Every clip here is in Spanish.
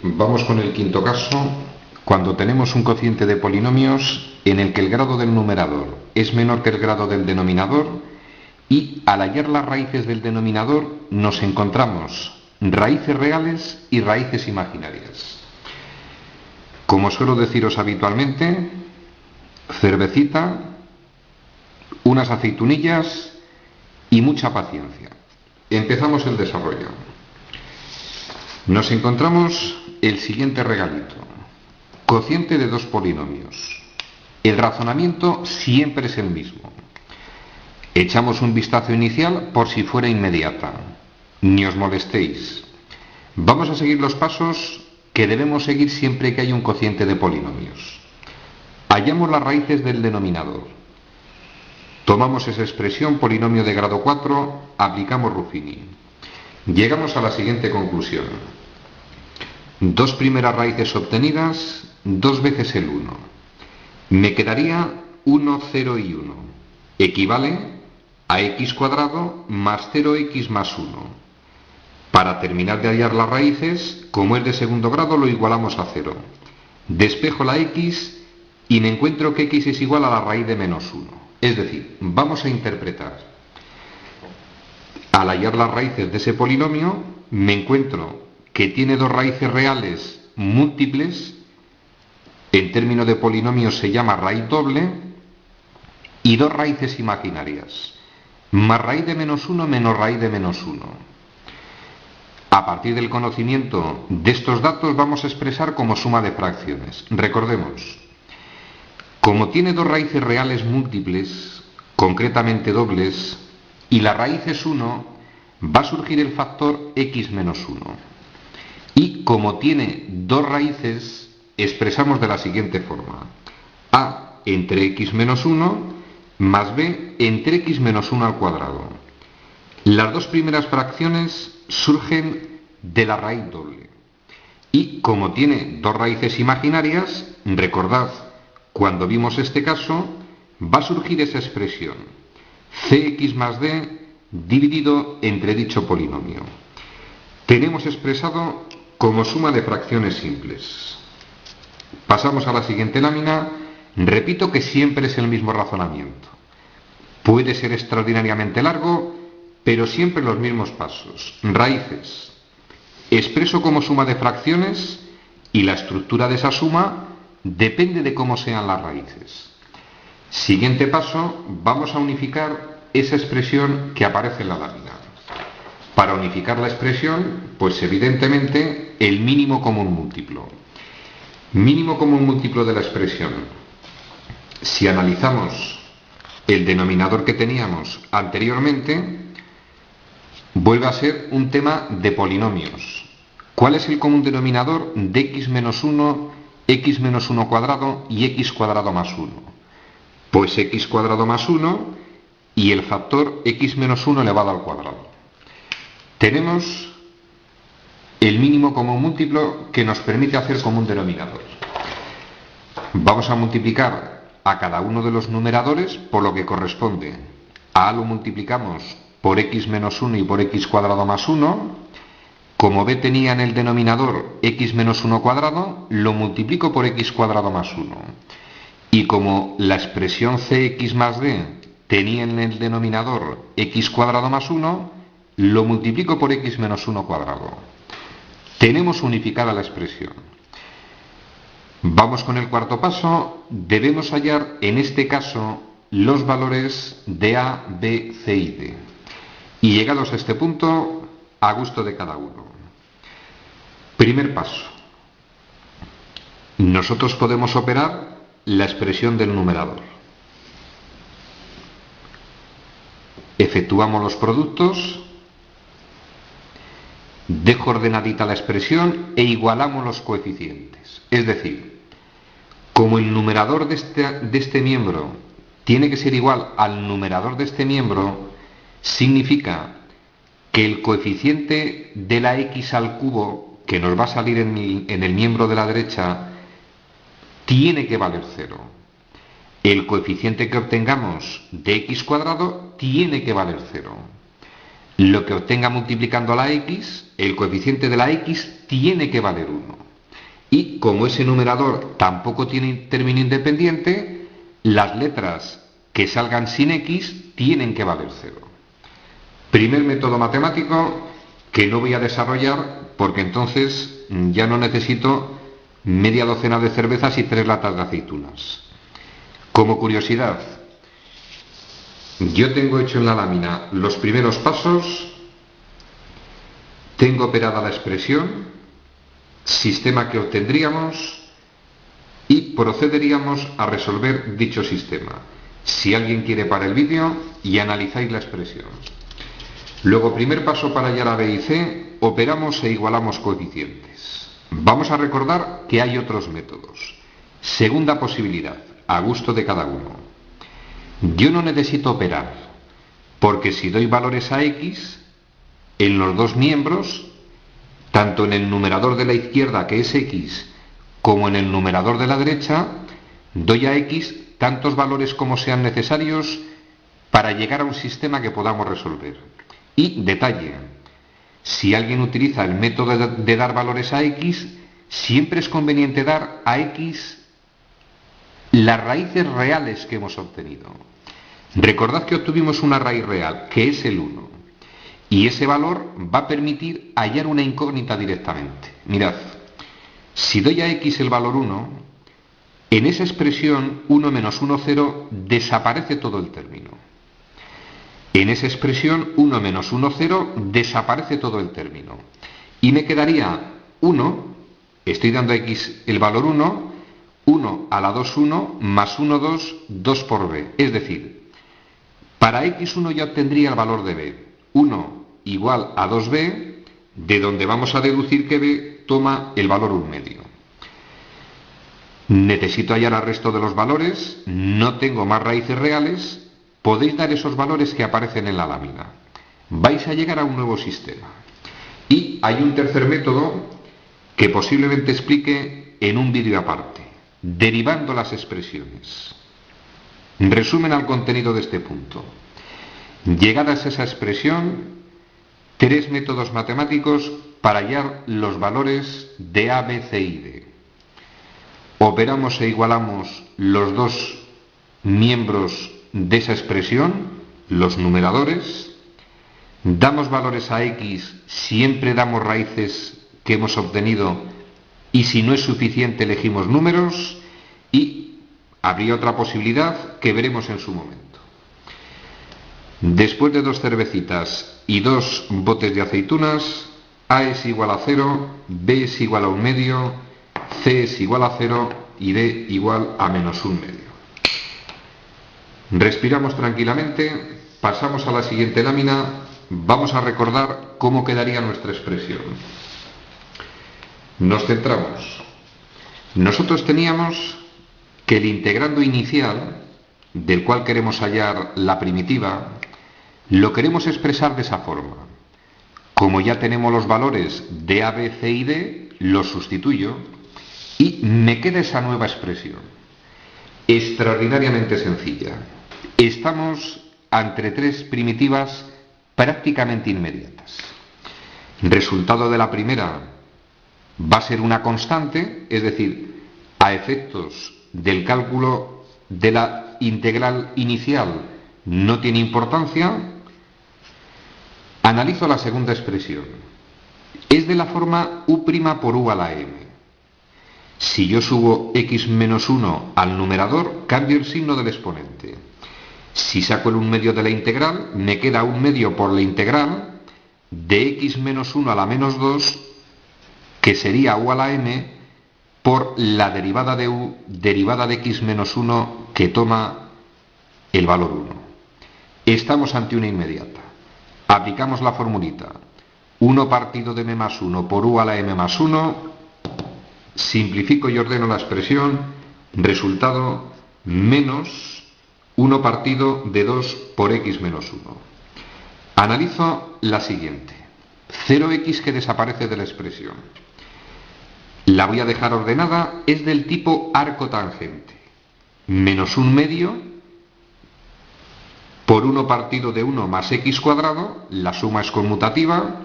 Vamos con el quinto caso, cuando tenemos un cociente de polinomios en el que el grado del numerador es menor que el grado del denominador y al hallar las raíces del denominador nos encontramos raíces reales y raíces imaginarias. Como suelo deciros habitualmente, cervecita, unas aceitunillas y mucha paciencia. Empezamos el desarrollo. Nos encontramos el siguiente regalito. Cociente de dos polinomios. El razonamiento siempre es el mismo. Echamos un vistazo inicial por si fuera inmediata. Ni os molestéis. Vamos a seguir los pasos que debemos seguir siempre que haya un cociente de polinomios. Hallamos las raíces del denominador. Tomamos esa expresión polinomio de grado 4, aplicamos Ruffini. Llegamos a la siguiente conclusión. Dos primeras raíces obtenidas, 2 veces el 1. Me quedaría 1, 0 y 1. Equivale a x cuadrado más 0x más 1. Para terminar de hallar las raíces, como es de segundo grado, lo igualamos a 0. Despejo la x y me encuentro que x es igual a la raíz de menos 1. Es decir, vamos a interpretar. Al hallar las raíces de ese polinomio, me encuentro que tiene dos raíces reales múltiples, en términos de polinomios se llama raíz doble, y dos raíces imaginarias, más raíz de menos 1 menos raíz de menos 1. A partir del conocimiento de estos datos vamos a expresar como suma de fracciones. Recordemos, como tiene dos raíces reales múltiples, concretamente dobles, y la raíz es 1, va a surgir el factor x menos 1. Y como tiene dos raíces, expresamos de la siguiente forma. A entre x menos 1 más b entre x menos 1 al cuadrado. Las dos primeras fracciones surgen de la raíz doble. Y como tiene dos raíces imaginarias, recordad, cuando vimos este caso, va a surgir esa expresión. Cx más d dividido entre dicho polinomio. Tenemos expresado como suma de fracciones simples. Pasamos a la siguiente lámina. Repito que siempre es el mismo razonamiento. Puede ser extraordinariamente largo, pero siempre los mismos pasos. Raíces. Expreso como suma de fracciones y la estructura de esa suma depende de cómo sean las raíces. Siguiente paso, vamos a unificar esa expresión que aparece en la lámina. Para unificar la expresión, pues evidentemente el mínimo común múltiplo. Mínimo común múltiplo de la expresión. Si analizamos el denominador que teníamos anteriormente, vuelve a ser un tema de polinomios. ¿Cuál es el común denominador de x menos 1, x menos 1 cuadrado y x cuadrado más 1? Pues x cuadrado más 1 y el factor x menos 1 elevado al cuadrado. Tenemos el mínimo común múltiplo que nos permite hacer común denominador. Vamos a multiplicar a cada uno de los numeradores por lo que corresponde. A lo multiplicamos por x menos 1 y por x cuadrado más 1. Como b tenía en el denominador x menos 1 cuadrado, lo multiplico por x cuadrado más 1. Y como la expresión cx más d tenía en el denominador x cuadrado más 1, lo multiplico por x menos 1 cuadrado. Tenemos unificada la expresión. Vamos con el cuarto paso. Debemos hallar, en este caso, los valores de a, b, c y d. Y llegados a este punto, a gusto de cada uno. Primer paso. Nosotros podemos operar la expresión del numerador. Efectuamos los productos, dejo ordenadita la expresión e igualamos los coeficientes. Es decir, como el numerador de este miembro tiene que ser igual al numerador de este miembro, significa que el coeficiente de la x al cubo que nos va a salir en el miembro de la derecha tiene que valer 0. El coeficiente que obtengamos de x cuadrado tiene que valer 0. lo que obtenga multiplicando a la x, el coeficiente de la x tiene que valer 1. Y como ese numerador tampoco tiene término independiente, las letras que salgan sin x tienen que valer 0. Primer método matemático que no voy a desarrollar porque entonces ya no necesito media docena de cervezas y 3 latas de aceitunas. Como curiosidad, yo tengo hecho en la lámina los primeros pasos, tengo operada la expresión, sistema que obtendríamos y procederíamos a resolver dicho sistema. Si alguien quiere para el vídeo y analizáis la expresión. Luego, primer paso para hallar a B y C, operamos e igualamos coeficientes. Vamos a recordar que hay otros métodos. Segunda posibilidad, a gusto de cada uno. Yo no necesito operar, porque si doy valores a x, en los dos miembros, tanto en el numerador de la izquierda, que es x, como en el numerador de la derecha, doy a x tantos valores como sean necesarios para llegar a un sistema que podamos resolver. Y, detalle, si alguien utiliza el método de dar valores a x, siempre es conveniente dar a x las raíces reales que hemos obtenido. Recordad que obtuvimos una raíz real, que es el 1, y ese valor va a permitir hallar una incógnita directamente. Mirad, si doy a x el valor 1, en esa expresión 1 menos 1, 0, desaparece todo el término. En esa expresión 1 menos 1, 0, desaparece todo el término. Y me quedaría 1, estoy dando a x el valor 1, 1 a la 2, 1, más 1, 2, 2 por b. Es decir, para x1 ya obtendría el valor de b. 1 igual a 2b, de donde vamos a deducir que b toma el valor 1 medio. Necesito hallar el resto de los valores, no tengo más raíces reales, podéis dar esos valores que aparecen en la lámina. Vais a llegar a un nuevo sistema. Y hay un tercer método que posiblemente explique en un vídeo aparte, derivando las expresiones. Resumen al contenido de este punto. Llegadas a esa expresión, 3 métodos matemáticos para hallar los valores de A, B, C y D. Operamos e igualamos los dos miembros de esa expresión, los numeradores. Damos valores a x, siempre damos raíces que hemos obtenido y si no es suficiente elegimos números y habría otra posibilidad que veremos en su momento. Después de 2 cervecitas y 2 botes de aceitunas, A es igual a 0, B es igual a 1 medio, C es igual a 0 y D igual a menos 1 medio. Respiramos tranquilamente, pasamos a la siguiente lámina, vamos a recordar cómo quedaría nuestra expresión. Nos centramos. Nosotros teníamos que el integrando inicial, del cual queremos hallar la primitiva, lo queremos expresar de esa forma. Como ya tenemos los valores de A, B, C y D, los sustituyo y me queda esa nueva expresión. Extraordinariamente sencilla. Estamos ante 3 primitivas prácticamente inmediatas. Resultado de la primera va a ser una constante, es decir, a efectos del cálculo de la integral inicial no tiene importancia. Analizo la segunda expresión. Es de la forma u' por u a la m. Si yo subo x menos 1 al numerador, cambio el signo del exponente. Si saco el 1 medio de la integral, me queda 1 medio por la integral de x menos 1 a la menos 2, que sería u a la m, por la derivada de u, derivada de x menos 1, que toma el valor 1. Estamos ante una inmediata. Aplicamos la formulita. 1 partido de m más 1 por u a la m más 1. Simplifico y ordeno la expresión. Resultado menos 1 partido de 2 por x menos 1. Analizo la siguiente. 0x que desaparece de la expresión. La voy a dejar ordenada, es del tipo arco tangente. Menos 1 medio por 1 partido de 1 más x cuadrado, la suma es conmutativa,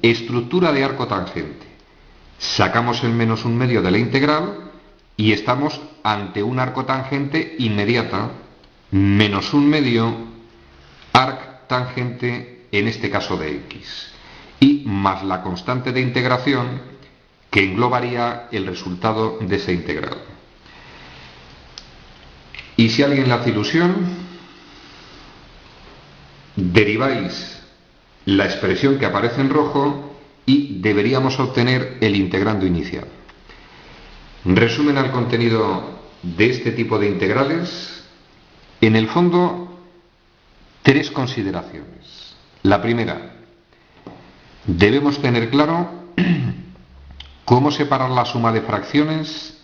estructura de arco tangente. Sacamos el menos 1/2 de la integral y estamos ante un arco tangente inmediata, menos 1/2 arc tangente, en este caso de x, y más la constante de integración que englobaría el resultado de esa integral. Y si alguien le hace ilusión, deriváis la expresión que aparece en rojo y deberíamos obtener el integrando inicial. Resumen al contenido de este tipo de integrales. En el fondo, 3 consideraciones. La primera, debemos tener claro cómo separar la suma de fracciones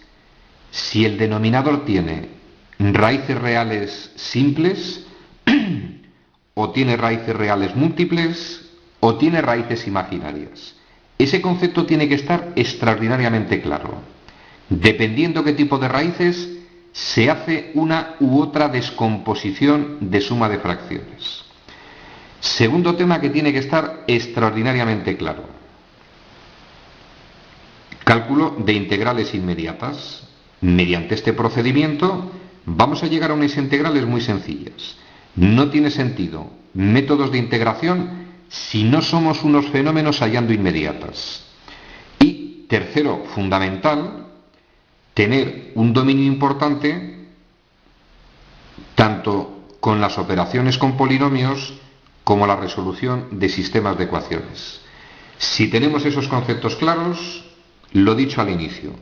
si el denominador tiene raíces reales simples, o tiene raíces reales múltiples, o tiene raíces imaginarias. Ese concepto tiene que estar extraordinariamente claro. Dependiendo qué tipo de raíces, se hace una u otra descomposición de suma de fracciones. Segundo tema que tiene que estar extraordinariamente claro: cálculo de integrales inmediatas. Mediante este procedimiento vamos a llegar a unas integrales muy sencillas. No tiene sentido métodos de integración si no somos unos fenómenos hallando inmediatas. Y tercero, fundamental, tener un dominio importante tanto con las operaciones con polinomios como la resolución de sistemas de ecuaciones. Si tenemos esos conceptos claros, lo dicho al inicio,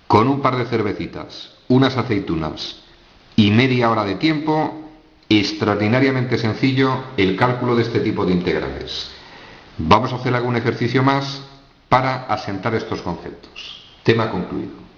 con un par de cervecitas, unas aceitunas y media hora de tiempo, extraordinariamente sencillo el cálculo de este tipo de integrales. Vamos a hacer algún ejercicio más para asentar estos conceptos. Tema concluido.